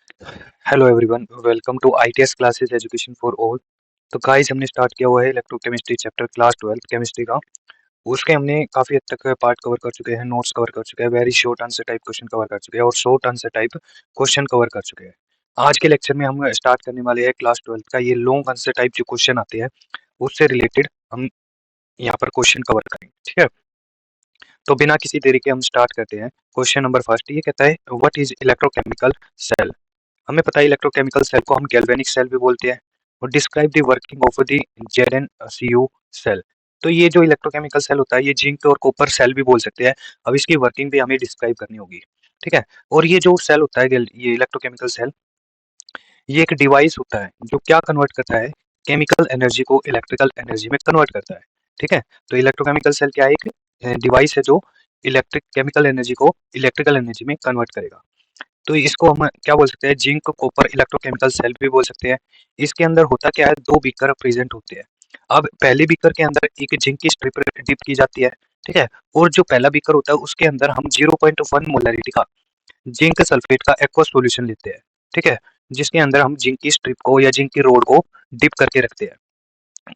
Hello everyone, welcome to ITS classes education for all. तो guys, हमने start किया हुआ है इलेक्ट्रोकेमिस्ट्री चैप्टर क्लास 12 केमिस्ट्री का। उसके हमने काफी हद तक पार्ट कवर कर चुके हैं, नोट्स कवर कर चुके हैं, very short answer type question cover कर चुके हैं और short answer type question cover कर चुके हैं। आज के लेक्चर में हम स्टार्ट करने वाले हैं क्लास 12 का ये लॉन्ग आंसर टाइप जो क्वेश्चन आते हैं उससे रिलेटेड हम यहाँ पर क्वेश्चन कवर करेंगे। ठीक है, तो बिना किसी देरी के हम स्टार्ट करते हैं। क्वेश्चन नंबर फर्स्ट ये कहता है, व्हाट इज इलेक्ट्रोकेमिकल सेल। हमें पता है इलेक्ट्रोकेमिकल सेल को हम गैल्वेनिक सेल भी बोलते हैं। और describe the working of the ZnCu cell. तो ये जो इलेक्ट्रोकेमिकल सेल होता है ये जिंक और कॉपर सेल भी बोल सकते हैं। अब इसकी वर्किंग भी हमें डिस्क्राइब करनी होगी। ठीक है, और ये जो सेल होता है ये इलेक्ट्रोकेमिकल सेल, ये एक डिवाइस होता है जो क्या कन्वर्ट करता है, केमिकल एनर्जी को इलेक्ट्रिकल एनर्जी में कन्वर्ट करता है। ठीक है, तो इलेक्ट्रोकेमिकल सेल क्या है, एक डिवाइस है जो इलेक्ट्रिक केमिकल एनर्जी को इलेक्ट्रिकल एनर्जी में कन्वर्ट करेगा। तो इसको हम क्या बोल सकते हैं, जिंक कॉपर इलेक्ट्रोकेमिकल सेल भी बोल सकते हैं। इसके अंदर होता क्या है, दो बीकर प्रेजेंट होते हैं। अब पहले बीकर के अंदर एक जिंक की स्ट्रिप डिप की जाती है। ठीक है, और जो पहला बीकर होता है उसके अंदर हम 0.1 मोलरिटी का जिंक सल्फेट का एक्वा सॉल्यूशन लेते हैं। ठीक है, जिसके अंदर हम जिंक की स्ट्रिप को या जिंक की रोड को डिप करके रखते हैं।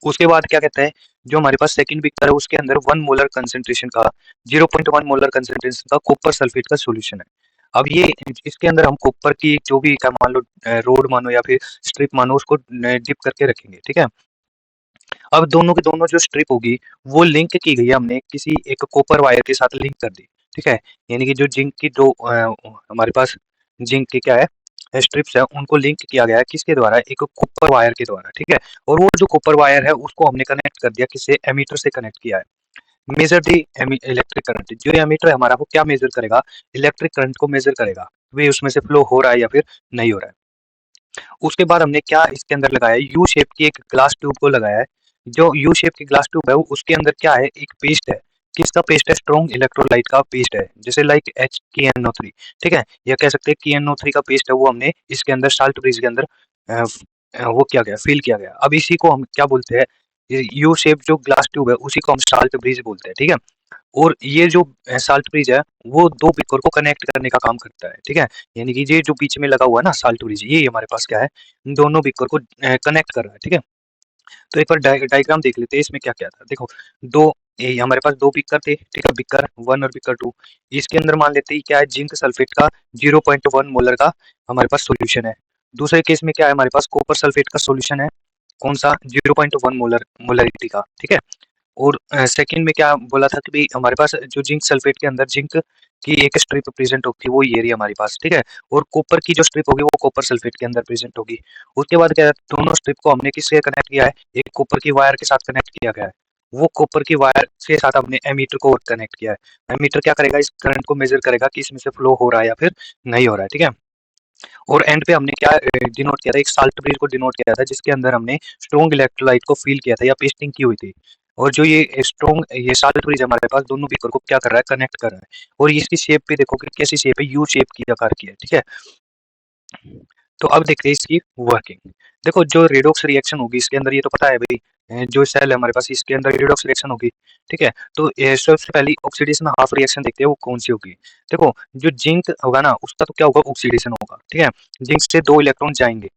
उसके बाद क्या कहता है, जो हमारे पास सेकंड बीकर है उसके अंदर 1 मोलर कंसंट्रेशन का 0.1 मोलर कंसंट्रेशन का कॉपर सल्फेट का सॉल्यूशन है। अब ये इसके अंदर हम कॉपर की जो भी क्या मान लो, रोड मानो या फिर स्ट्रिप मानो, उसको डिप करके रखेंगे। ठीक है, अब दोनों के दोनों जो स्ट्रिप होगी वो लिंक की गई है, हमने किसी एक कॉपर वायर के साथ लिंक कर दी। ठीक है, यानी कि जो जिंक की दो हमारे पास जिंक की क्या है, स्ट्रिप्स है, उनको लिंक किया गया है किसके द्वारा, एक कॉपर वायर के द्वारा। ठीक है, और वो जो कॉपर वायर है उसको हमने कनेक्ट कर दिया, किससे, एमीटर से कनेक्ट किया है। मेजर दी इलेक्ट्रिक करंट, जो एमीटर है हमारा वो क्या मेजर करेगा, इलेक्ट्रिक करंट को मेजर करेगा, वे उसमें से फ्लो हो रहा है या फिर नहीं हो रहा है। उसके बाद हमने क्या इसके अंदर लगाया, यू शेप की एक ग्लास ट्यूब को लगाया है। जो यू शेप की ग्लास ट्यूब है उसके अंदर क्या है, एक पेस्ट है। किसका पेस्ट है, स्ट्रॉन्ग इलेक्ट्रोलाइट का पेस्ट है, जैसे लाइक HKNO3। ठीक है, या कह सकते हैं KNO3 का पेस्ट है, वो हमने इसके अंदर साल्ट ब्रिज के अंदर वो किया गया, फिल किया गया। अब इसी को हम क्या बोलते हैं, यू शेप जो ग्लास ट्यूब है उसी को हम साल्ट ब्रिज बोलते हैं। ठीक है, और ये जो साल्ट ब्रिज है वो दो बीकर को कनेक्ट करने का काम करता है। ठीक है, यानी कि ये जो बीच में लगा हुआ है ना साल्ट ब्रिज, ये हमारे पास क्या है, दोनों बीकर को कनेक्ट कर रहा है। ठीक है, तो एक बार डायग्राम देख लेते हैं, इसमें क्या क्या था। देखो, दो ये हमारे पास दो बीकर थे। ठीक है, बीकर 1 और बीकर 2। इसके अंदर मान लेते हैं क्या है, जिंक सल्फेट का 0.1 मोलर का हमारे पास सोल्यूशन है। दूसरे केस में क्या है, हमारे पास कॉपर सल्फेट का सोल्यूशन है, कौन सा, 0.1 मोलरिटी का। ठीक है, और सेकंड में क्या बोला था कि भाई हमारे पास जो जिंक सल्फेट के अंदर जिंक की एक स्ट्रिप प्रेजेंट होगी, वो ये रही हमारे पास। ठीक है, और कॉपर की जो स्ट्रिप होगी वो कॉपर सल्फेट के अंदर प्रेजेंट होगी। उसके बाद क्या है, दोनों स्ट्रिप को हमने किससे कनेक्ट किया है, एक कॉपर की वायर के साथ कनेक्ट किया गया है। वो कॉपर की वायर के साथ हमने एमीटर को कनेक्ट किया है। एमीटर क्या करेगा, इस करंट को मेजर करेगा कि इसमें से फ्लो हो रहा है या फिर नहीं हो रहा है। ठीक है, और एंड पे हमने क्या डिनोट किया था, एक साल्ट ब्रिज को डिनोट किया था जिसके अंदर हमने स्ट्रॉन्ग इलेक्ट्रोलाइट को फील किया था या पेस्टिंग की हुई थी। और जो ये स्ट्रॉन्ग ये साल्ट ब्रिज हमारे पास दोनों बीकर को क्या कर रहा है, कनेक्ट कर रहा है। और इसकी शेप भी देखो कि कैसी शेप है, यू शेप की आकार की है। ठीक है, तो अब देखते हैं इसकी वर्किंग। देखो, जो रेडॉक्स रिएक्शन होगी इसके अंदर, ये तो पता है भाई, जो सेल है हमारे पास इसके अंदर रेडॉक्स रिएक्शन होगी। ठीक है, तो सबसे पहली ऑक्सीडेशन हाफ रिएक्शन देखते हैं वो कौन सी होगी। देखो, जो जिंक होगा ना उसका तो क्या होगा, ऑक्सीडेशन होगा। ठीक है, जिंक से दो इलेक्ट्रॉन जाएंगे।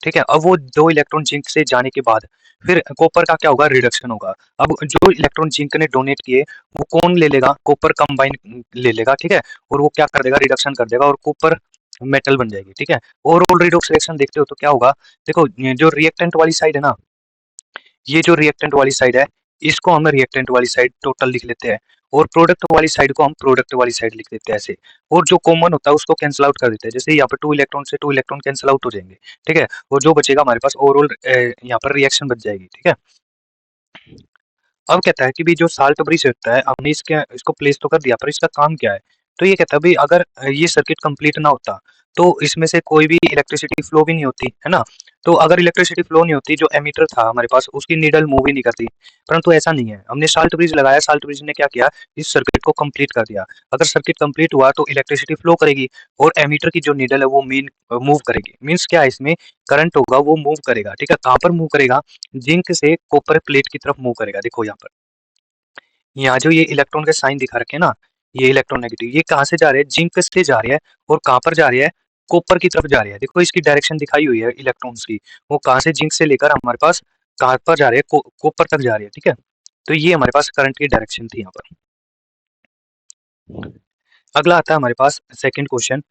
ठीक है, अब वो दो इलेक्ट्रॉन जिंक से जाने के बाद फिर कॉपर का क्या होगा, रिडक्शन होगा। अब जो इलेक्ट्रॉन जिंक ने डोनेट किए वो कौन ले लेगा, कॉपर कंबाइन ले लेगा। ठीक है, और वो क्या कर देगा, रिडक्शन कर देगा और कॉपर मेटल बन जाएगी। ठीक है, ओवरऑल रिडॉक्स रिएक्शन देखते हो तो क्या होगा। देखो, ये जो रिएक्टेंट वाली साइड है ना, ये जो रिएक्टेंट वाली साइड है इसको हम रिएक्टेंट वाली साइड टोटल लिख लेते हैं, और प्रोडक्ट वाली साइड को हम प्रोडक्ट वाली साइड लिख देते हैं ऐसे। और जो कॉमन होता है उसको कैंसिल आउट कर देते हैं, जैसे यहाँ पर 2 इलेक्ट्रॉन से 2 इलेक्ट्रॉन कैंसिल आउट हो जाएंगे। ठीक है, और जो बचेगा हमारे पास ओवरऑल यहाँ पर रिएक्शन बच जाएगी। ठीक है, अब कहता है कि भी जो साल्ट ब्रिज होता है, हमने इसको प्लेस तो कर दिया पर इसका काम क्या है। तो ये कहता है भाई, अगर ये सर्किट कंप्लीट ना होता तो इसमें से कोई भी इलेक्ट्रिसिटी फ्लो भी नहीं होती है ना। तो अगर इलेक्ट्रिसिटी फ्लो नहीं होती, जो एमीटर था हमारे पास उसकी नीडल मूव ही नहीं करती। परंतु ऐसा नहीं है, हमने साल्ट ब्रिज लगाया, साल्ट ब्रिज ने क्या किया, इस सर्किट को कंप्लीट कर दिया। अगर सर्किट कंप्लीट हुआ तो इलेक्ट्रिसिटी फ्लो करेगी और एमीटर की जो नीडल है वो मीन मूव करेगी। मीन्स क्या है, इसमें करंट होगा वो मूव करेगा। ठीक है, कहाँ पर मूव करेगा, जिंक से कॉपर प्लेट की तरफ मूव करेगा। देखो यहाँ पर, यहाँ जो ये इलेक्ट्रॉन के साइन दिखा रखे हैं ना, ये इलेक्ट्रॉन नेगेटिव, ये कहाँ से जा रहे हैं, जिंक से जा रहे हैं। और कहाँ पर जा रहे हैं, कॉपर की तरफ जा रही है। देखो इसकी डायरेक्शन दिखाई हुई है इलेक्ट्रॉन्स की, वो कहाँ से जिंक से लेकर हमारे पास कहाँ पर जा रही है, कॉपर तक जा रही है, ठीक है। तो ये हमारे पास करंट की डायरेक्शन थी यहाँ पर। अगला आता है हमारे पास second question,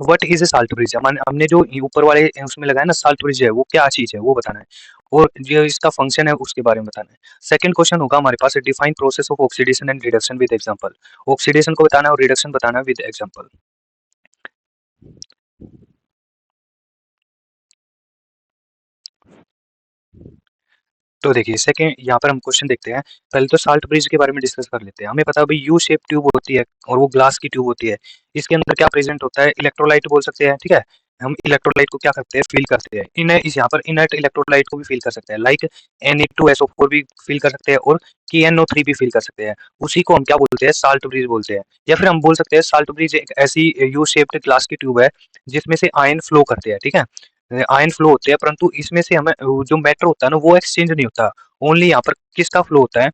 what is a salt bridge. हमने जो ऊपर वाले उसमें लगाया ना साल्ट ब्रिज है, वो क्या चीज है वो बताना है, और जो इसका फंक्शन है उसके बारे में बताना है। सेकंड क्वेश्चन होगा हमारे पास, define process of oxidation and reduction with example. Oxidation को बताना है और रिडक्शन बताना है विद एग्जांपल। तो देखिए सेकंड यहाँ पर हम क्वेश्चन देखते हैं। पहले तो साल्ट ब्रिज के बारे में डिस्कस कर लेते हैं। हमें पता है भाई यू शेप ट्यूब होती है और वो ग्लास की ट्यूब होती है। इसके अंदर क्या प्रेजेंट होता है, इलेक्ट्रोलाइट बोल सकते हैं, ठीक है। हम इलेक्ट्रोलाइट को क्या करते हैं, फील करते हैं। इस यहाँ पर इनर्ट इलेक्ट्रोलाइट को भी फील कर सकते हैं, लाइक Na2SO4 भी फील कर सकते हैं और KNO3 भी फील कर सकते हैं। उसी को हम क्या बोलते हैं, साल्ट ब्रिज बोलते हैं। या फिर हम बोल सकते हैं साल्ट ब्रिज एक ऐसी यू शेप्ड ग्लास की ट्यूब है जिसमें से आयन फ्लो करते हैं, ठीक है। आयन फ्लो होते हैं, परंतु इसमें से हमें जो मैटर होता है ना वो एक्सचेंज नहीं होता। ओनली यहाँ पर किसका फ्लो होता है,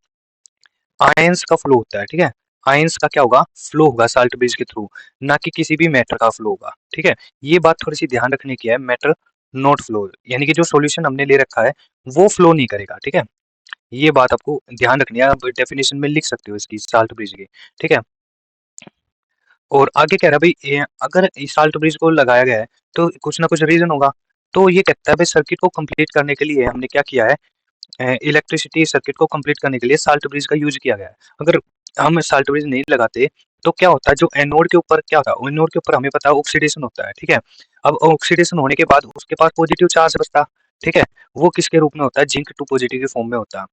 आयंस का फ्लो होता है, ठीक है। आयंस का क्या होगा, फ्लो होगा साल्ट ब्रिज के थ्रू, ना कि किसी भी मैटर का फ्लो होगा, ठीक है। ये बात थोड़ी सी ध्यान रखने की है, मैटर नॉट फ्लो, यानी कि जो सॉल्यूशन हमने ले रखा है वो फ्लो नहीं करेगा, ठीक है। ये बात आपको ध्यान रखनी है, आप डेफिनेशन में लिख सकते हो इसकी साल्ट ब्रिज की, ठीक है। और आगे कह रहा है भाई अगर इस साल्ट ब्रिज को लगाया गया है तो कुछ ना कुछ रीजन होगा। तो ये कहता है भाई सर्किट को कंप्लीट करने के लिए हमने क्या किया है, इलेक्ट्रिसिटी सर्किट को कंप्लीट करने के लिए साल्ट ब्रिज का यूज किया गया है। अगर हम साल्ट ब्रिज नहीं लगाते तो क्या होता है, जो एनोड के ऊपर क्या होता है, एनोड के ऊपर हमें पता है ऑक्सीडेशन होता है, ठीक है। अब ऑक्सीडेशन होने के बाद उसके पास पॉजिटिव चार्ज बचता, ठीक है। वो किसके रूप में होता है, जिंक 2 पॉजिटिव के फॉर्म में होता है।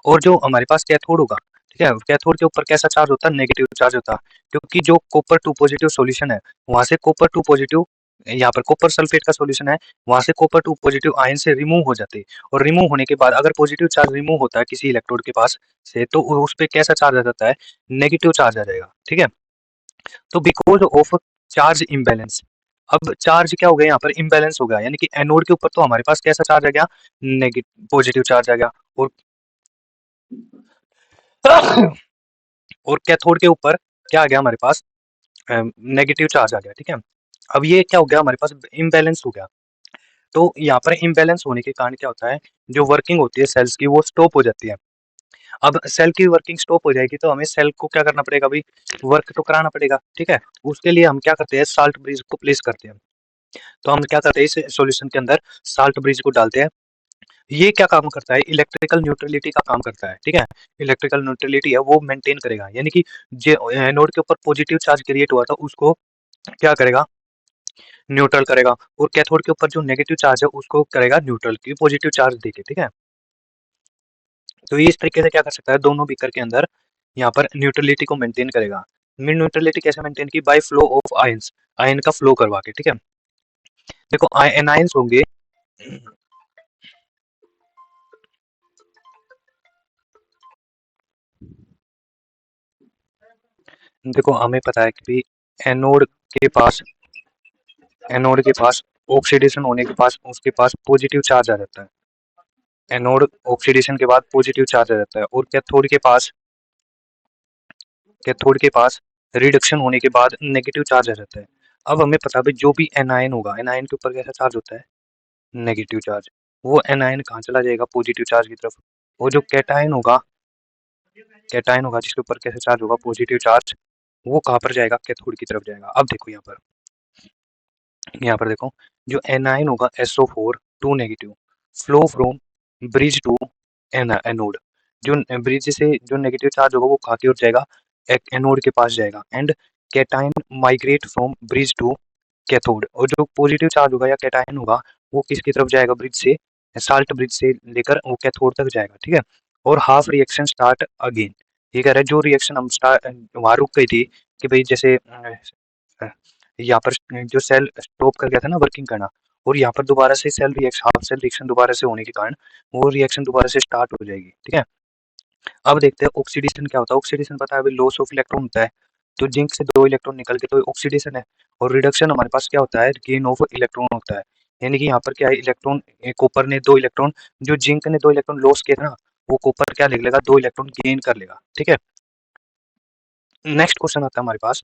और जो हमारे पास कैथोड होगा, ठीक है, कैथोड के ऊपर कैसा चार्ज होता है, नेगेटिव चार्ज होता है। क्योंकि जो कॉपर 2 पॉजिटिव सॉल्यूशन है, वहां से कॉपर 2 पॉजिटिव, यहाँ पर कॉपर सल्फेट का सॉल्यूशन है, वहां से कॉपर 2 पॉजिटिव आयन से रिमूव हो जाते हैं। और रिमूव होने के बाद अगर पॉजिटिव चार्ज रिमूव होता है किसी इलेक्ट्रोड के पास से, तो उस पे कैसा चार्ज आ जाता है, नेगेटिव चार्ज आ जाएगा, ठीक है। तो बिकॉज ऑफ चार्ज इम्बैलेंस, अब चार्ज क्या हो गया यहाँ पर, इम्बैलेंस हो गया, यानी कि एनोड के ऊपर तो हमारे पास कैसा चार्ज आ गया, नेगेटिव पॉजिटिव चार्ज आ गया, और और कैथोड के ऊपर क्या आ गया हमारे पास, नेगेटिव चार्ज आ गया, ठीक है। अब ये क्या हो गया हमारे पास, इम्बैलेंस हो गया। तो यहाँ पर इम्बैलेंस होने के कारण क्या होता है, जो वर्किंग होती है सेल्स की वो स्टॉप हो जाती है। अब सेल की वर्किंग स्टॉप हो जाएगी तो हमें सेल को क्या करना पड़ेगा भाई, वर्क तो कराना पड़ेगा, ठीक है। उसके लिए हम क्या करते हैं, साल्ट ब्रिज को प्लेस करते हैं। तो हम क्या करते हैं, इस सॉल्यूशन के अंदर साल्ट ब्रिज को डालते हैं। ये क्या काम करता है, इलेक्ट्रिकल न्यूट्रलिटी का काम करता है, ठीक है। इलेक्ट्रिकल न्यूट्रलिटी है वो मेंटेन करेगा, यानी कि जो एनोड के ऊपर पॉजिटिव चार्ज क्रिएट हुआ था उसको क्या करेगा, न्यूट्रल करेगा। और कैथोड के ऊपर जो नेगेटिव चार्ज है उसको करेगा न्यूट्रल, की पॉजिटिव चार्ज देके, ठीक है। तो ये इस तरीके से क्या कर सकता है, दोनों बीकर के अंदर यहाँ पर न्यूट्रलिटी को मेंटेन करेगा। न्यूट्रलिटी कैसे मेंटेन की, by flow of ions, ion का फ्लो करवा के, ठीक है। देखो एनायंस होंगे, देखो हमें पता है कि एनोड के पास, एनोड के पास ऑक्सीडेशन होने के पास उसके पास पॉजिटिव चार्ज आ जाता है। एनोड ऑक्सीडेशन के बाद पॉजिटिव चार्ज आ जाता है, और कैथोड के पास, कैथोड के पास रिडक्शन होने के बाद नेगेटिव चार्ज आ जाता है। अब हमें पता है जो भी एनायन होगा, एनायन के ऊपर कैसा चार्ज होता है, नेगेटिव चार्ज। वो एनायन कहाँ चला जाएगा, पॉजिटिव चार्ज की तरफ। और जो कैटायन होगा, कैटायन होगा जिसके ऊपर कैसा चार्ज होगा, पॉजिटिव चार्ज, वो कहाँ पर जाएगा, कैथोड की तरफ जाएगा। अब देखो यहाँ पर देखो, जो एनायन होगा SO4 2 negative, flow from bridge to anode. जो ब्रिज से जो नेगेटिव चार्ज होगा वो कहाँ की ओर जाएगा, एनोड के पास जाएगा। And cation migrate from bridge to cathode, और जो पॉजिटिव चार्ज होगा या कैटायन होगा वो किसकी तरफ जाएगा, ब्रिज से, साल्ट ब्रिज से लेकर वो कैथोड तक जाएगा, ठीक है। और हाफ रिएक्शन स्टार्ट अगेन, ये कह रहा है जो रिएक्शन हम स्टार्ट वहां रुक गई थी कि भाई जैसे यहाँ पर जो सेल स्टॉप कर गया था ना वर्किंग करना, और यहाँ पर दोबारा से cell reaction, half cell reaction दोबारा से होने के कारण वो रिएक्शन दोबारा से स्टार्ट हो जाएगी, ठीक है। अब देखते हैं ऑक्सीडेशन क्या होता है। ऑक्सीडेशन पता है अभी लॉस ऑफ इलेक्ट्रॉन होता है, तो जिंक से 2 इलेक्ट्रॉन निकल के तो ऑक्सीडेशन है। और रिडक्शन हमारे पास क्या होता है, गेन ऑफ इलेक्ट्रॉन होता है। यानी कि यहाँ पर क्या है, इलेक्ट्रॉन, कॉपर ने 2 इलेक्ट्रॉन, जो जिंक ने 2 इलेक्ट्रॉन लॉस किए थे ना, वो कॉपर क्या ले लेगा, 2 इलेक्ट्रॉन गेन कर लेगा, ठीक है। नेक्स्ट क्वेश्चन आता है हमारे पास,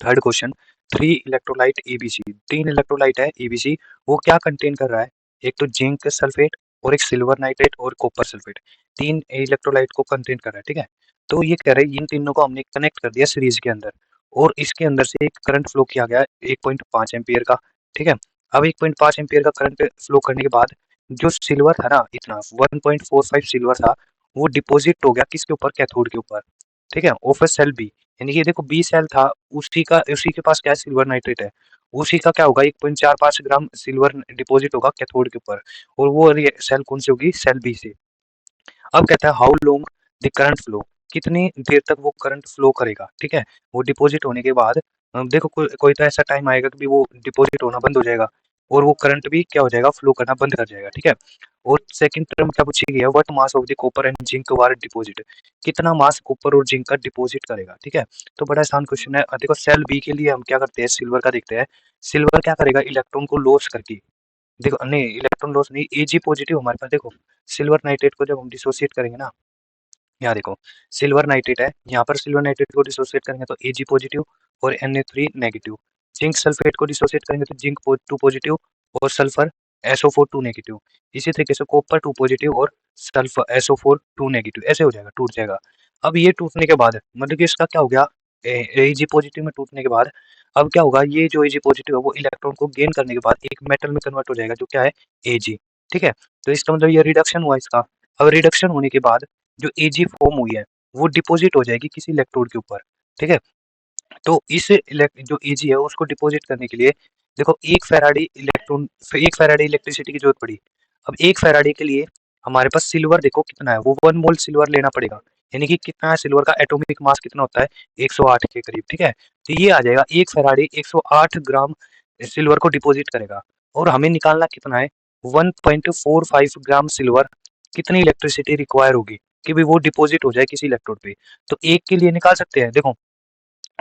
third question, 3 electrolyte ABC, 3 electrolyte है एबीसी, वो क्या कंटेन कर रहा है, एक तो जिंक सल्फेट और एक सिल्वर नाइट्रेट और कॉपर सल्फेट, 3 इलेक्ट्रोलाइट को कंटेन कर रहा है, ठीक है। तो ये कह रहे हैं इन तीनों को हमने कनेक्ट कर दिया सीरीज के अंदर, और इसके अंदर से एक करंट फ्लो किया गया 1.5 एम्पियर का, ठीक है। अब 1.5 एम्पियर का करंट फ्लो करने के बाद जो सिल्वर था ना, इतना 1.45 सिल्वर था, वो डिपॉजिट हो गया किसके ऊपर, कैथोड के ऊपर, ठीक है, ऑफ सेल बी। यानी कि देखो बी सेल था, उसी के पास क्या है, सिल्वर नाइट्रेट है, उसी का क्या होगा 1.45 ग्राम सिल्वर डिपॉजिट होगा कैथोड के ऊपर, और वो सेल कौन सी होगी, सेल बी से। अब कहता है how long the current flow, कितनी देर तक वो करंट फ्लो करेगा, ठीक है। वो डिपॉजिट होने के बाद देखो कोई तो ऐसा टाइम आएगा कि वो डिपॉजिट होना बंद हो जाएगा, और वो करंट भी क्या हो जाएगा, फ्लो करना बंद कर जाएगा, ठीक है। और सेकंड टर्म क्या पूछी गई है, what mass of the copper and zinc were deposit, कितना मास कॉपर और जिंक का डिपॉजिट करेगा, ठीक है। तो बड़ा आसान क्वेश्चन है। देखो सेल बी के लिए हम क्या करते हैं, सिल्वर का देखते हैं। सिल्वर क्या करेगा, इलेक्ट्रॉन को लॉस करके, देखो नहीं इलेक्ट्रॉन लॉस नहीं, एजी पॉजिटिव हमारे पास, देखो सिल्वर नाइट्रेट को जब हम डिसोसिएट करेंगे ना, यहाँ देखो सिल्वर नाइट्रेट है, यहाँ पर सिल्वर नाइट्रेट को डिसोसिएट करेंगे तो एजी पॉजिटिव और Na3 नेगेटिव। जिंक सल्फेट को डिसोसिएट करेंगे तो जिंक 2 पॉजिटिव और सल्फर SO4 2 नेगेटिव। इसी तरीके से कॉपर 2 पॉजिटिव और सल्फर SO4 2 नेगेटिव, ऐसे हो जाएगा, टूट जाएगा। अब ये टूटने के बाद मतलब कि इसका क्या हो गया, एजी पॉजिटिव में टूटने के बाद अब क्या होगा, ये जो एजी पॉजिटिव है वो इलेक्ट्रॉन को गेन करने के बाद एक मेटल में कन्वर्ट हो जाएगा जो क्या है, एजी, ठीक है। तो इसका मतलब ये रिडक्शन हुआ इसका। अब रिडक्शन होने के बाद जो एजी फॉर्म हुई है वो डिपॉजिट हो जाएगी किसी इलेक्ट्रोड के ऊपर, ठीक है। तो जो एजी है उसको डिपॉजिट करने के लिए देखो एक फैराडे इलेक्ट्रिसिटी की जरूरत पड़ी। अब एक फैराडे के लिए हमारे पास सिल्वर देखो कितना है, वो 1 मोल सिल्वर लेना पड़ेगा। यानी कि कितना है सिल्वर का एटॉमिक मास कितना होता है, 108 के करीब, ठीक है। तो ये आ जाएगा एक फैराडे 108 ग्राम सिल्वर को डिपॉजिट करेगा, और हमें निकालना कितना है, 1.45 ग्राम सिल्वर कितनी इलेक्ट्रिसिटी रिक्वायर होगी कि भी वो डिपॉजिट हो जाए किसी इलेक्ट्रोड पे। तो एक के लिए निकाल सकते हैं, देखो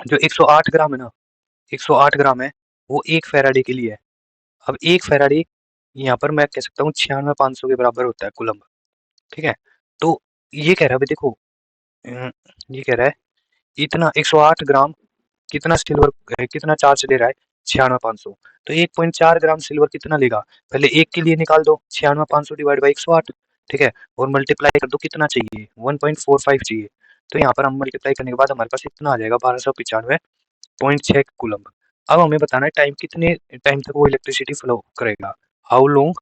जो 108 ग्राम है ना, 108 ग्राम है, वो एक फैराडे के लिए है। अब एक फैराडे यहाँ पर मैं कह सकता हूँ 96,500 के बराबर होता है कूलम्ब, ठीक है। तो ये कह रहा है भाई देखो, ये कह रहा है इतना 108 ग्राम कितना सिल्वर, कितना चार्ज ले रहा है, 96,500। तो 1.4 ग्राम सिल्वर कितना लेगा, पहले एक के लिए निकाल दो, 96,500 डिवाइड बाई 108, ठीक है, और मल्टीप्लाई कर दो, कितना चाहिए 1.45 चाहिए। तो यहाँ पर हम मल्टीप्लाई करने के बाद हमारे पास इतना आ जाएगा 1295.6 कूलम्ब। अब हमें बताना है टाइम कितने टाइम तक वो इलेक्ट्रिसिटी फ्लो करेगा, how long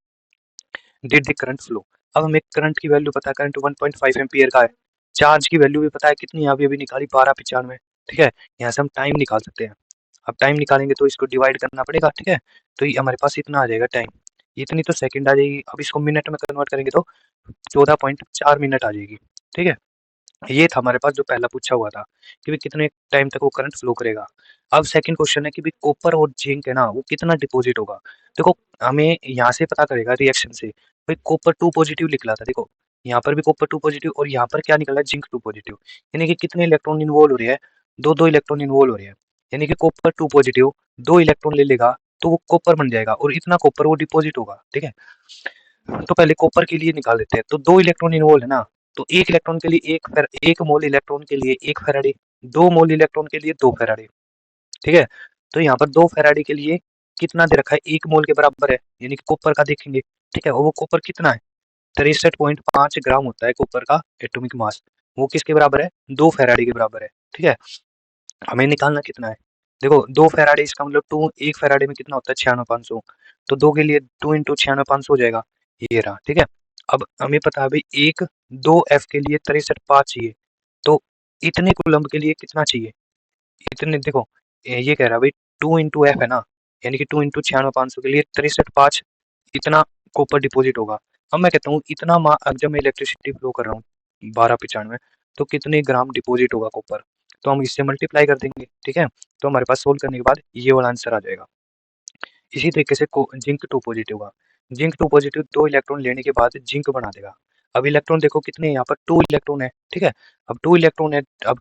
did the current flow. अब हमें करंट की वैल्यू पता है, करंट 1.5 एम्पियर का है, चार्ज की वैल्यू भी पता है कितनी है, अभी अभी निकाली 1295, ठीक है। यहाँ से हम टाइम निकाल सकते हैं। अब टाइम निकालेंगे तो इसको डिवाइड करना पड़ेगा, ठीक है। तो ये हमारे पास इतना आ जाएगा टाइम, इतनी तो सेकंड आ जाएगी। अब इसको मिनट में कन्वर्ट करेंगे तो 14.4 मिनट आ जाएगी, ठीक है। ये था हमारे पास जो पहला पूछा हुआ था कि भाई कितने टाइम तक वो करंट फ्लो करेगा। अब सेकंड क्वेश्चन है कि भाई कॉपर और जिंक है ना वो कितना डिपॉजिट होगा। देखो हमें यहाँ से पता करेगा रिएक्शन से, भाई कॉपर 2 पॉजिटिव निकला था, देखो यहाँ पर भी कॉपर 2 पॉजिटिव और यहाँ पर क्या निकला, जिंक 2 पॉजिटिव। यानी कि कितने इलेक्ट्रॉन इन्वॉल्व हो रहे हैं, दो दो इलेक्ट्रॉन इन्वॉल्व हो रहे हैं। यानी कि कॉपर 2 पॉजिटिव 2 इलेक्ट्रॉन ले लेगा तो वो कॉपर बन जाएगा, और इतना कॉपर वो डिपॉजिट होगा, ठीक है। तो पहले कॉपर के लिए निकाल लेते हैं, तो 2 इलेक्ट्रॉन इन्वॉल्व है ना, तो एक इलेक्ट्रॉन के लिए एक मोल इलेक्ट्रॉन के लिए 1 फैराडे, 2 मोल इलेक्ट्रॉन के लिए 2 फैराडे, ठीक है। तो यहाँ पर 2 फैराडे के लिए कितना दे रखा है, 1 मोल के बराबर है, यानी कि कॉपर का देखेंगे, ठीक है। और वो कॉपर कितना है, 63.5 ग्राम होता है कॉपर का एटॉमिक मास, वो किसके बराबर है, 2 फैराडे के बराबर है, ठीक है। हमें निकालना कितना है, देखो 2 फैराडे इसका मतलब 2, 1 फैराडे में कितना होता है 96,500, तो 2 के लिए 2 इंटू 96,500 हो जाएगा, ये रहा, ठीक है। अब हमें पता है भाई एक 2 F के लिए 63.5 चाहिए, तो इतने कूलम्ब के लिए कितना चाहिए, इतने देखो ये कह रहा है भाई 2 इंटू एफ है ना, यानी कि 2 इंटू 96,500 के लिए 63.5 इतना कॉपर डिपॉजिट होगा। अब मैं कहता हूँ इतना अब जब मैं इलेक्ट्रिसिटी फ्लो कर रहा हूँ 1295, तो कितने ग्राम डिपॉजिट होगा कॉपर, तो हम इससे मल्टीप्लाई कर देंगे, ठीक है। तो हमारे पास सोल्व करने के बाद ये वाला आंसर आ जाएगा। इसी तरीके से जिंक 2 पॉजिटिव का, जिंक 2 पॉजिटिव 2 इलेक्ट्रॉन लेने के बाद जिंक बना देगा। अब इलेक्ट्रॉन देखो कितने, यहाँ पर 2 इलेक्ट्रॉन है, ठीक है। अब 2 इलेक्ट्रॉन है, अब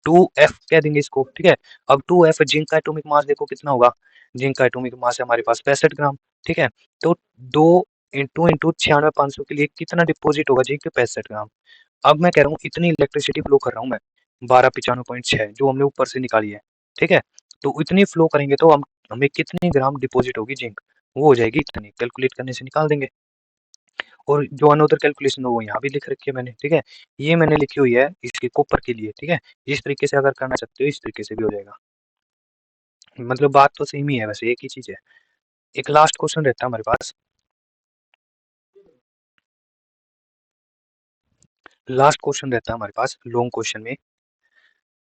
2F कह देंगे इसको, ठीक है। अब 2F जिंक का एटॉमिक मास देखो कितना होगा, जिंक का एटॉमिक मास है हमारे पास 65 ग्राम, ठीक है। तो 2 इंटू 96,500 के लिए कितना डिपॉजिट होगा जिंक, 65 ग्राम। अब मैं कह रहा हूँ इतनी इलेक्ट्रिसिटी फ्लो कर रहा हूँ मैं 1295.6 जो हमने ऊपर से निकाली है, ठीक है। तो इतनी फ्लो करेंगे तो हम हमें कितने ग्राम डिपॉजिट होगी जिंक, वो हो जाएगी इतनी, कैलकुलेट करने से निकाल देंगे। और जो अनदर कैलकुलेशन वो यहाँ भी लिख रखी है मैंने, ठीक है। ये मैंने लिखी हुई है इसके कॉपर के लिए, ठीक है। इस तरीके से अगर करना चाहते हो इस तरीके से भी हो जाएगा। मतलब बात तो सेम ही है, वैसे एक ही चीज है। एक लास्ट क्वेश्चन रहता है हमारे पास, लास्ट क्वेश्चन रहता है हमारे पास लॉन्ग क्वेश्चन में।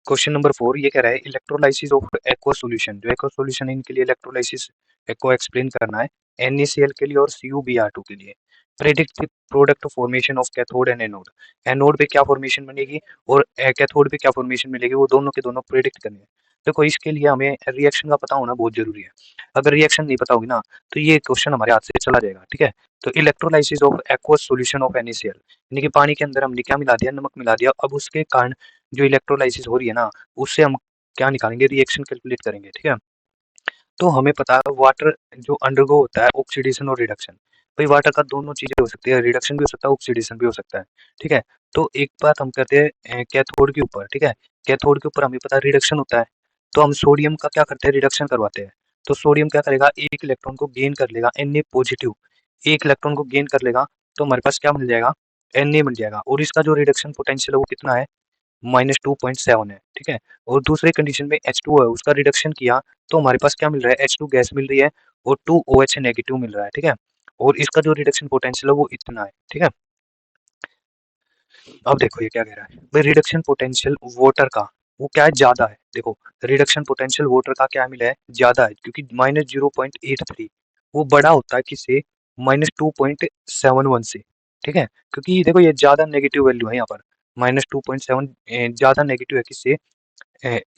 क्वेश्चन नंबर 4 ये कह रहा है इलेक्ट्रोलाइसिस ऑफ एक्वा सॉल्यूशन। जो एक्वा सॉल्यूशन है इनके लिए इलेक्ट्रोलाइसिस को एक्सप्लेन करना है, NaCl के लिए और CuBr2 के लिए। Predict the product formation of cathode and anode. Anode पे क्या फॉर्मेशन बनेगी और कैथोड पे क्या फॉर्मेशन मिलेगी, वो दोनों के दोनों प्रेडिक्ट करने हैं। देखो इसके लिए हमें रिएक्शन का पता होना बहुत जरूरी है। अगर रिएक्शन नहीं पता होगी ना तो ये क्वेश्चन हमारे हाथ से चला जाएगा, ठीक है। तो electrolysis of aqueous solution of NaCl, यानी कि पानी के अंदर हमने क्या मिला दिया, नमक मिला दिया। अब उसके कारण जो इलेक्ट्रोलाइसिस हो रही है ना, उससे हम क्या निकालेंगे, रिएक्शन कैलकुलेट करेंगे, ठीक है। तो हमें पता है वाटर जो अंडरगो होता है ऑक्सीडेशन और रिडक्शन। भाई वाटर का दोनों चीजें हो सकती है, रिडक्शन भी हो सकता है, ऑक्सीडेशन भी हो सकता है, ठीक है। तो एक बात हम करते हैं कैथोड के ऊपर, ठीक है। कैथोड के ऊपर हमें पता है रिडक्शन होता है, तो हम सोडियम का क्या करते हैं, रिडक्शन करवाते हैं। तो सोडियम क्या करेगा, एक इलेक्ट्रॉन को गेन कर लेगा, Na पॉजिटिव, एक इलेक्ट्रॉन को गेन कर लेगा, तो हमारे पास क्या मिल जाएगा, Na मिल जाएगा। और इसका जो रिडक्शन पोटेंशियल है वो कितना है, -2.7 है, ठीक है। और दूसरे कंडीशन में H2 है, उसका रिडक्शन किया तो हमारे पास क्या मिल रहा है, H2 गैस मिल रही है और 2OH नेगेटिव मिल रहा है, ठीक है। और इसका जो रिडक्शन पोटेंशियल है वो इतना है, ठीक है। अब देखो ये क्या कह रहा है, भाई रिडक्शन पोटेंशियल वाटर का वो क्या है, ज्यादा है। देखो रिडक्शन पोटेंशियल वाटर का क्या मिला है, ज्यादा है, क्योंकि -0.83 वो बड़ा होता है किससे, -2.71 से, ठीक है। क्योंकि देखो ये ज्यादा नेगेटिव वैल्यू है यहाँ पर, -2.7 ज्यादा नेगेटिव है किससे,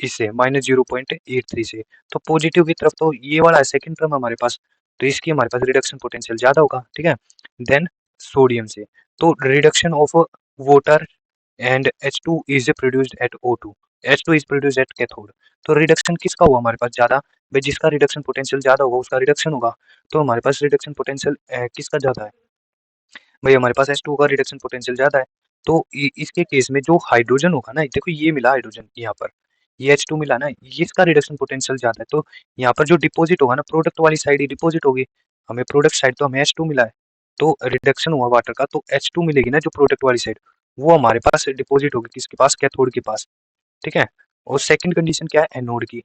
इससे -0.83 से। तो पॉजिटिव की तरफ तो ये वाला है सेकंड टर्म हमारे पास, तो इसकी हमारे पास रिडक्शन पोटेंशियल ज्यादा होगा, ठीक है, देन सोडियम से। तो reduction of water and H2 is produced at O2, H2 is produced at cathode. तो रिडक्शन किसका हुआ हमारे पास ज्यादा, भाई जिसका रिडक्शन पोटेंशियल ज्यादा होगा उसका रिडक्शन होगा। तो हमारे पास रिडक्शन पोटेंशियल किसका ज्यादा है, भाई हमारे पास H2 का रिडक्शन पोटेंशियल ज्यादा है। तो इसके केस में जो हाइड्रोजन होगा ना, देखो ये मिला हाइड्रोजन यहाँ पर, ये H2 मिला ना, ये इसका रिडक्शन पोटेंशियल ज्यादा है। तो यहाँ पर जो डिपॉजिट होगा ना, प्रोडक्ट वाली साइड ही डिपॉजिट होगी, हमें प्रोडक्ट साइड तो हमें H2 मिला है, तो रिडक्शन हुआ वाटर का तो H2 मिलेगी ना, जो प्रोडक्ट वाली साइड वो हमारे पास डिपॉजिट होगी किसके पास, कैथोड के पास, ठीक है। और सेकंड कंडीशन क्या है, एनोड की।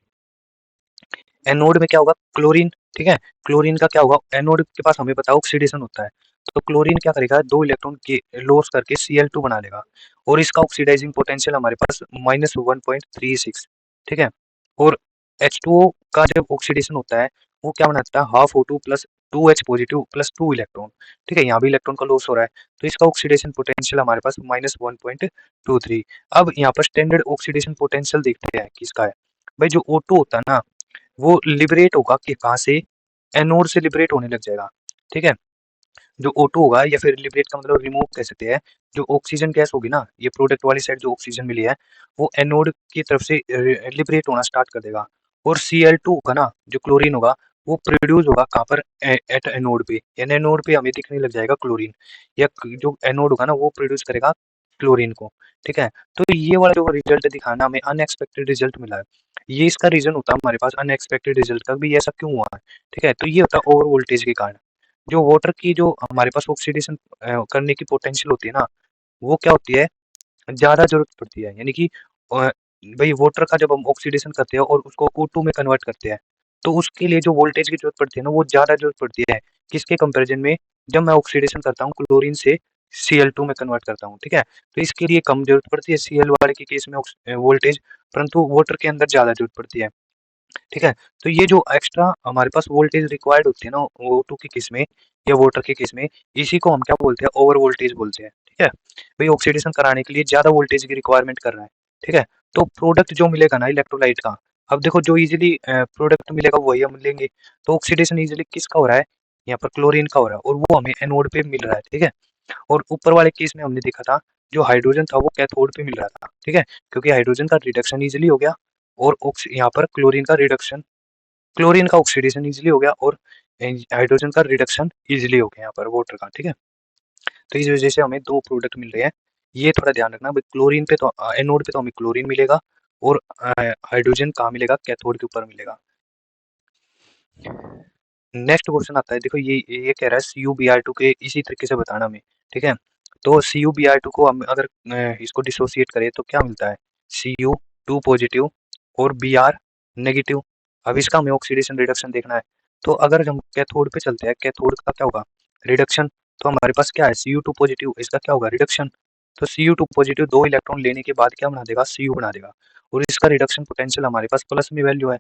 एनोड में क्या होगा, क्लोरीन, ठीक है। क्लोरीन का क्या होगा, एनोड के पास हमें पता है ऑक्सीडेशन होता है, तो क्लोरीन क्या करेगा, दो इलेक्ट्रॉन के लॉस करके Cl2 बना लेगा। और इसका ऑक्सीडाइजिंग पोटेंशियल हमारे पास -1.36, ठीक है। और H2O का जब ऑक्सीडेशन होता है वो क्या बनाता है, half O2 plus 2H positive plus 2 electron, ठीक है। यहाँ भी इलेक्ट्रॉन का लॉस हो रहा है, तो इसका ऑक्सीडेशन पोटेंशियल हमारे पास -1.23। अब यहाँ पर स्टैंडर्ड ऑक्सीडेशन पोटेंशियल देखते हैं किसका है, भाई जो O2 होता है ना वो लिबरेट होगा कि कहाँ से, एनोड से लिबरेट होने लग जाएगा, ठीक है। जो O2 होगा या फिर लिबरेट का मतलब रिमूव कह सकते हैं, जो ऑक्सीजन गैस होगी ना, ये प्रोडक्ट वाली साइड जो ऑक्सीजन मिली है वो एनोड की तरफ से लिबरेट होना स्टार्ट कर देगा। और Cl2 होगा ना, जो क्लोरीन होगा वो प्रोड्यूस होगा कहाँ पर, एट एनोड पे, यानी एनोड पे हमें दिखने लग जाएगा क्लोरीन, या जो एनोड होगा ना वो प्रोड्यूस करेगा क्लोरीन को, ठीक है। तो ये वाला जो रिजल्ट दिखाना हमें अनएक्सपेक्टेड रिजल्ट मिला है, ये इसका रीजन होता है हमारे पास अनएक्सपेक्टेड रिजल्ट का भी, ऐसा क्यों हुआ है, ठीक है। तो ये होता है ओवर वोल्टेज के कारण। जो वाटर की जो हमारे पास ऑक्सीडेशन करने की पोटेंशियल होती है ना, वो क्या होती है, ज्यादा जरूरत पड़ती है। यानी कि भाई वाटर का जब हम ऑक्सीडेशन करते हैं और उसको O2 में कन्वर्ट करते हैं, तो उसके लिए जो वोल्टेज की जरूरत पड़ती है ना वो ज्यादा जरूरत पड़ती है, किसके कंपैरिजन में, जब मैं ऑक्सीडेशन करता हूँ क्लोरीन से Cl2 में कन्वर्ट करता हूँ, ठीक है। तो इसके लिए कम जरूरत पड़ती है Cl वाले के केस में वोल्टेज, परंतु वाटर के अंदर ज्यादा जरूरत पड़ती है, ठीक है। तो ये जो एक्स्ट्रा हमारे पास वोल्टेज रिक्वायर्ड होती है ना O2 के केस में या वाटर के केस में, इसी को हम क्या बोलते हैं, ओवर वोल्टेज बोलते हैं, ठीक है। भाई ऑक्सीडेशन कराने के लिए ज्यादा वोल्टेज की रिक्वायरमेंट कर रहा है, ठीक है। तो प्रोडक्ट जो मिलेगा ना इलेक्ट्रोलाइट का, अब देखो जो इजीली प्रोडक्ट मिलेगा वही हम लेंगे। तो ऑक्सीडेशन इजीली किसका हो रहा है, यहाँ पर क्लोरीन का हो रहा है, और वो हमें एनोड पे मिल रहा है, ठीक है। और ऊपर वाले केस में हमने देखा था जो हाइड्रोजन था वो कैथोड पे मिल रहा था, ठीक है, क्योंकि हाइड्रोजन का रिडक्शन इजीली हो गया, और यहाँ पर क्लोरीन का रिडक्शन, क्लोरीन का ऑक्सीडेशन इजीली हो गया, और हाइड्रोजन का रिडक्शन इजीली हो गया यहाँ पर वाटर का, ठीक है। तो इस वजह से हमें दो प्रोडक्ट मिल रहे हैं, ये थोड़ा ध्यान रखना भाई। क्लोरीन पे तो एनोड पे तो हमें क्लोरीन मिलेगा, और हाइड्रोजन कहाँ मिलेगा, कैथोड के ऊपर मिलेगा। नेक्स्ट क्वेश्चन आता है, देखो ये कह रहा है CuBr2 के इसी तरीके से बताना हमें, ठीक है। तो CuBr2 को हम अगर इसको डिसोसिएट करें तो क्या मिलता है, Cu2 पॉजिटिव और Br नेगेटिव। अब इसका हमें ऑक्सीडेशन रिडक्शन देखना है। तो अगर हम कैथोड पे चलते हैं, कैथोड का क्या होगा, रिडक्शन। तो हमारे पास क्या है, Cu2 पॉजिटिव, इसका क्या होगा, रिडक्शन। तो Cu2 पॉजिटिव 2 इलेक्ट्रॉन लेने के बाद क्या बना देगा, Cu बना देगा, और इसका रिडक्शन पोटेंशियल हमारे पास प्लस में वैल्यू है।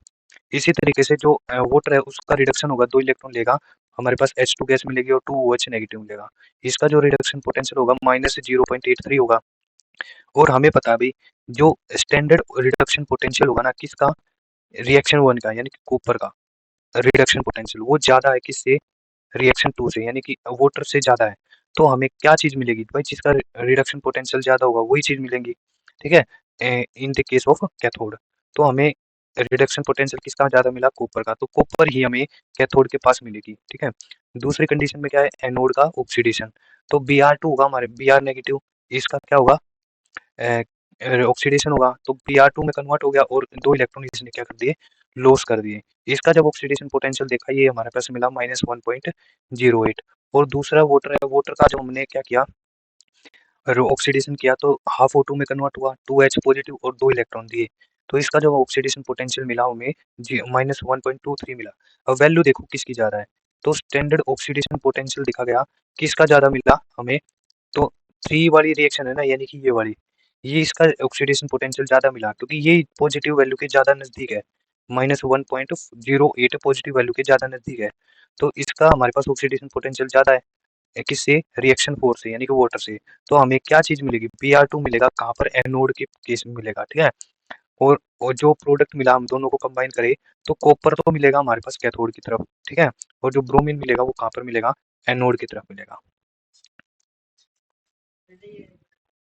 इसी तरीके से जो वाटर है उसका रिडक्शन होगा, 2 इलेक्ट्रॉन लेगा, हमारे पास H2 गैस मिलेगी और 2 OH नेगेटिव मिलेगा। इसका जो रिडक्शन पोटेंशियल होगा -0.83 होगा। और हमें पता है भाई, जो स्टैंडर्ड रिडक्शन पोटेंशियल होगा ना किसका, रिएक्शन 1 का यानी कि कॉपर का रिडक्शन पोटेंशियल, वो ज्यादा है किससे, रिएक्शन 2 से, यानी कि वाटर से ज्यादा है। तो हमें क्या चीज मिलेगी भाई, जिसका रिडक्शन पोटेंशियल ज्यादा होगा वही चीज मिलेंगी, ठीक है, in the case of cathode. तो हमें रिडक्शन पोटेंशियल किसका ज्यादा मिला, कॉपर का, तो कॉपर ही हमें कैथोड के पास मिलेगी, ठीक है। दूसरी कंडीशन में क्या है, एनोड का ऑक्सीडेशन। तो Br2 होगा हमारे, Br नेगेटिव, इसका क्या होगा, ऑक्सीडेशन होगा, तो Br2 में कन्वर्ट हो गया और 2 इलेक्ट्रॉन इसने क्या कर दिए, लॉस कर दिए। इसका जब ऑक्सीडेशन पोटेंशियल देखा, ये हमारे पास मिला -1.08। और दूसरा वाटर है, वाटर का जो हमने क्या किया, ऑक्सीडेशन किया, तो हाफ O2 में कन्वर्ट हुआ, 2H पॉजिटिव और 2 इलेक्ट्रॉन दिए। तो इसका जो ऑक्सीडेशन पोटेंशियल मिला हमें -1.23 मिला। अब वैल्यू देखो किसकी ज्यादा है, तो स्टैंडर्ड ऑक्सीडेशन पोटेंशियल दिखा गया, किसका ज्यादा मिला हमें, तो 3 वाली रिएक्शन है ना, यानी कि ये वाली, ये इसका ऑक्सीडेशन पोटेंशियल ज्यादा मिला क्योंकि ये पॉजिटिव वैल्यू के ज्यादा नजदीक है, -1.08 पॉजिटिव वैल्यू के ज्यादा नजदीक है। तो इसका हमारे पास ऑक्सीडेशन पोटेंशियल ज्यादा है, किससे, रिएक्शन 4 से यानी कि वाटर से। तो हमें क्या चीज मिलेगी, Br2 मिलेगा, कहाँ पर, एनोड के केस में मिलेगा, ठीक है। और जो प्रोडक्ट मिला हम दोनों को कंबाइन करें, तो कॉपर तो मिलेगा हमारे पास कैथोड की तरफ, ठीक है, और जो ब्रोमीन मिलेगा वो कहाँ पर मिलेगा, एनोड की तरफ मिलेगा।